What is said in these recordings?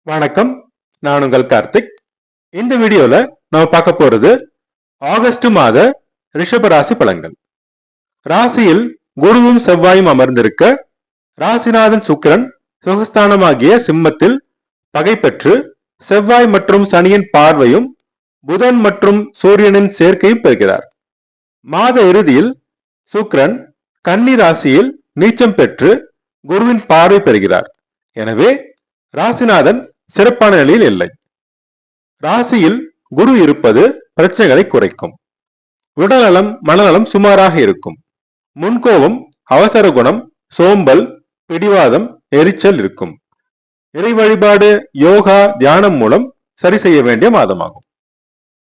வணக்கம். நான் உங்கள் கார்த்திக். இந்த வீடியோல நம்ம பார்க்க போறது ஆகஸ்ட் மாத ரிஷப ராசி பலன்கள். ராசியில் குருவும் செவ்வாயும் அமர்ந்திருக்க, ராசிநாதன் சுக்கிரன் சுகஸ்தானமாகிய சிம்மத்தில் பகை பெற்று, செவ்வாய் மற்றும் சனியின் பார்வையும் புதன் மற்றும் சூரியனின் சேர்க்கையும் பெறுகிறார். மாத இறுதியில் சுக்கிரன் கன்னி ராசியில் நீச்சம் பெற்று குருவின் பார்வை பெறுகிறார். எனவே ராசிநாதன் சிறப்பான நிலையில் இல்லை. ராசியில் குரு இருப்பது பிரச்சனைகளை குறைக்கும். உடல்நலம் மனநலம் சுமாராக இருக்கும். முன்கோபம், அவசர குணம், சோம்பல், பிடிவாதம், எரிச்சல் இருக்கும். இறை வழிபாடு, யோகா, தியானம் மூலம் சரி செய்ய வேண்டிய மாதமாகும்.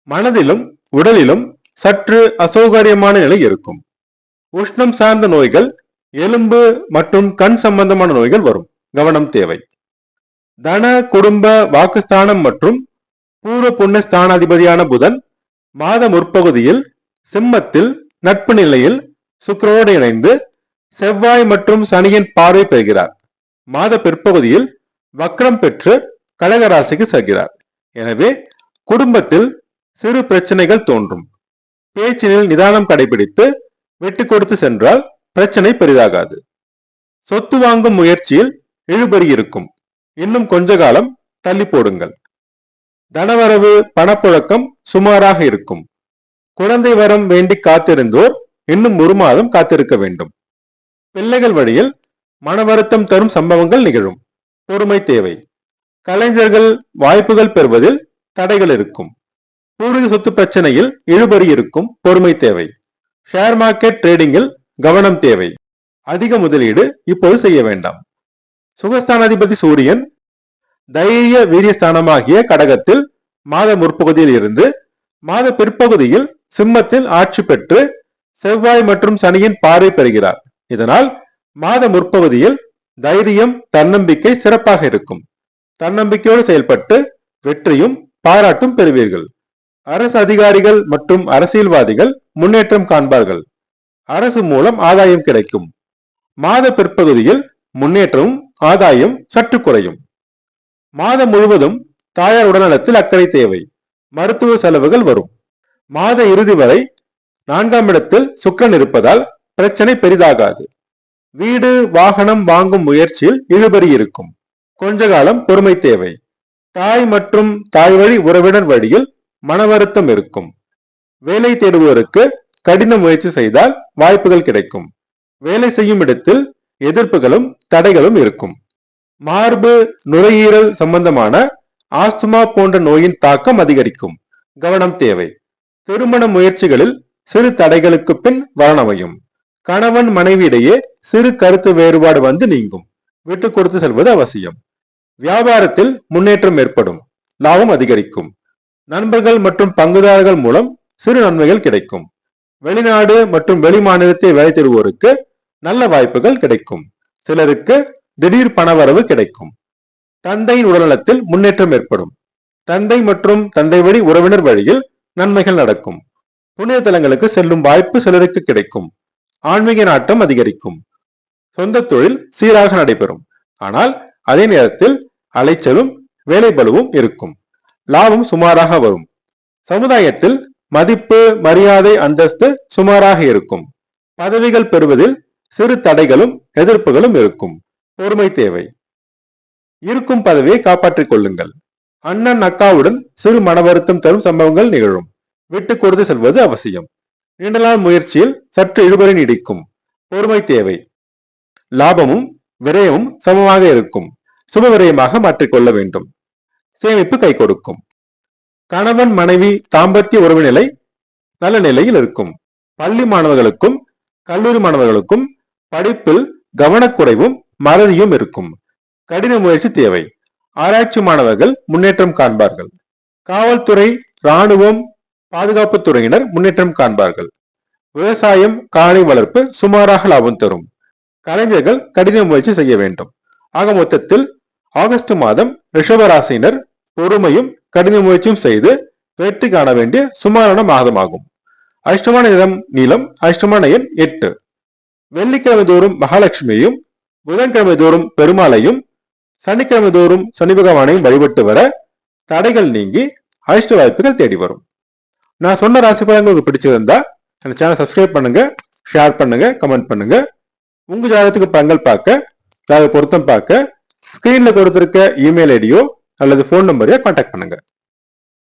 மனதிலும் உடலிலும் சற்று அசௌகரியமான நிலை இருக்கும். உஷ்ணம் சார்ந்த நோய்கள், எலும்பு மற்றும் கண் சம்பந்தமான நோய்கள் வரும். கவனம் தேவை. தன, குடும்ப, வாக்குஸ்தானம் மற்றும் பூர்வ புண்ணிய ஸ்தானாதிபதியான புதன் மாத முற்பகுதியில் சிம்மத்தில் நட்பு நிலையில் சுக்கிரனோடு இணைந்து செவ்வாய் மற்றும் சனியின் பார்வை பெறுகிறார். மாத பிற்பகுதியில் வக்ரம் பெற்று கடகராசிக்கு செல்கிறார். எனவே குடும்பத்தில் சிறு பிரச்சனைகள் தோன்றும். பேச்சினில் நிதானம் கடைபிடித்து விட்டு கொடுத்து சென்றால் பிரச்சனை பெரிதாகாது. சொத்து வாங்கும் முயற்சியில் இழுபறி இருக்கும். இன்னும் கொஞ்ச காலம் தள்ளி போடுங்கள். தனவரவு, பணப்புழக்கம் சுமாராக இருக்கும். குழந்தை வரம் வேண்டி காத்திருந்தோர் இன்னும் 1 மாதம் காத்திருக்க வேண்டும். பிள்ளைகள் வழியில் மன வருத்தம் தரும் சம்பவங்கள் நிகழும். பொறுமை தேவை. கலைஞர்கள் வாய்ப்புகள் பெறுவதில் தடைகள் இருக்கும். பூர்வீக சொத்து பிரச்சனையில் இழுபறி இருக்கும். பொறுமை தேவை. ஷேர் மார்க்கெட் ட்ரேடிங்கில் கவனம் தேவை. அதிக முதலீடு இப்போது செய்ய வேண்டாம். சுகஸ்தானாதிபதி சூரியன் தைரிய வீரியஸ்தானமாகிய கடகத்தில் மாத முற்பகுதியில் இருந்து மாத பிற்பகுதியில் சிம்மத்தில் ஆட்சி பெற்று செவ்வாய் மற்றும் சனியின் பார்வை பெறுகிறார். இதனால் மாத முற்பகுதியில் தைரியம், தன்னம்பிக்கை சிறப்பாக இருக்கும். தன்னம்பிக்கையோடு செயல்பட்டு வெற்றியும் பாராட்டும் பெறுவீர்கள். அரசு அதிகாரிகள் மற்றும் அரசியல்வாதிகள் முன்னேற்றம் காண்பார்கள். அரசு மூலம் ஆதாயம் கிடைக்கும். மாத பிற்பகுதியில் முன்னேற்றமும் ஆதாயம் சற்று குறையும். மாதம் முழுவதும் தாயார் உடல்நலத்தில் அக்கறை தேவை. மருத்துவ செலவுகள் வரும். மாத இறுதி வரை 4ஆம் இடத்தில் சுக்கிரன் இருப்பதால் பிரச்சனை பெரிதாகாது. வீடு, வாகனம் வாங்கும் முயற்சியில் இழுபறி இருக்கும். கொஞ்ச காலம் பொறுமை தேவை. தாய் மற்றும் தாய் வழி உறவினர் வழியில் மன வருத்தம் இருக்கும். வேலை தேடுவோருக்கு கடின முயற்சி செய்தால் வாய்ப்புகள் கிடைக்கும். வேலை செய்யும் இடத்தில் எதிர்ப்புகளும் தடைகளும் இருக்கும். மார்பு, நுரையீரல் சம்பந்தமான ஆஸ்துமா போன்ற நோயின் தாக்கம் அதிகரிக்கும். கவனம் தேவை. திருமண முயற்சிகளில் சிறு தடைகளுக்கு பின் வரனமையும். கணவன் மனைவியிடையே சிறு கருத்து வேறுபாடு வந்து நீங்கும். விட்டு கொடுத்து செல்வது அவசியம். வியாபாரத்தில் முன்னேற்றம் ஏற்படும். லாபம் அதிகரிக்கும். நண்பர்கள் மற்றும் பங்குதாரர்கள் மூலம் சிறு நன்மைகள் கிடைக்கும். வெளிநாடு மற்றும் வெளி மாநிலத்தை வேலை தேடுவோருக்கு நல்ல வாய்ப்புகள் கிடைக்கும். சிலருக்கு திடீர் பணவரவு கிடைக்கும். தந்தையின் உடல்நலத்தில் முன்னேற்றம் ஏற்படும். தந்தை மற்றும் தந்தை வழி உறவினர் வழியில் நன்மைகள் நடக்கும். புனித தலங்களுக்கு செல்லும் வாய்ப்பு சிலருக்கு கிடைக்கும். ஆன்மீக நாட்டம் அதிகரிக்கும். சொந்த தொழில் சீராக நடைபெறும். ஆனால் அதே நேரத்தில் அலைச்சலும் வேலை பளுவும் இருக்கும். லாபம் சுமாராக வரும். சமுதாயத்தில் மதிப்பு, மரியாதை, அந்தஸ்து சுமாராக இருக்கும். பதவிகள் பெறுவதில் சிறு தடைகளும் எதிர்ப்புகளும் இருக்கும். பொறுமை தேவை. இருக்கும் பதவியை காப்பாற்றிக் கொள்ளுங்கள். அண்ணன் அக்காவுடன் சிறு மன வருத்தம் தரும் சம்பவங்கள் நிகழும். விட்டு கொடுத்து செல்வது அவசியம். நீண்ட நாள் முயற்சியில் சற்று இழுபறி நீடிக்கும். பொறுமை தேவை. லாபமும் விரயமும் சமமாக இருக்கும். சுப விரயமாக மாற்றிக்கொள்ள வேண்டும். சேமிப்பு கை கொடுக்கும். கணவன் மனைவி தாம்பத்திய உறவு நிலை நல்ல நிலையில் இருக்கும். பள்ளி மாணவர்களுக்கும் கல்லூரி மாணவர்களுக்கும் படிப்பில் கவனக்குறைவும் மறதியும் இருக்கும். கடின முயற்சி தேவை. ஆராய்ச்சி மாணவர்கள் முன்னேற்றம் காண்பார்கள். காவல்துறை, இராணுவம், பாதுகாப்பு துறையினர் முன்னேற்றம் காண்பார்கள். விவசாயம், காளை வளர்ப்பு சுமாராக லாபம் தரும். கலைஞர்கள் கடின முயற்சி செய்ய வேண்டும். ஆக மொத்தத்தில் ஆகஸ்ட் மாதம் ரிஷபராசினர் பொறுமையும் கடின முயற்சியும் செய்து வெற்றி காண வேண்டிய சுமாரான மாதமாகும். அதிர்ஷ்டமான நிறம் நீலம். அதிர்ஷ்டமான எண் 8. வெள்ளிக்கிழமை தோறும் மகாலட்சுமியையும் புதன்கிழமை தோறும் பெருமாளையும் சனிக்கிழமை தோறும் சனி பகவானையும் வழிபட்டு வர தடைகள் நீங்கி அதிர்ஷ்ட வாய்ப்புகள் தேடி வரும். நான் சொன்ன ராசி பலன்கள் உங்களுக்கு பிடிச்சிருந்தா அந்த சேனல் சப்ஸ்கிரைப் பண்ணுங்க, ஷேர் பண்ணுங்க, கமெண்ட் பண்ணுங்க. உங்க ஜாதகத்துக்கு பலன்கள் பார்க்க, ஜாதக பொருத்தம் பார்க்க ஸ்கிரீன்ல கொடுத்திருக்க இமெயில் ஐடியோ அல்லது போன் நம்பரையோ கான்டாக்ட் பண்ணுங்க.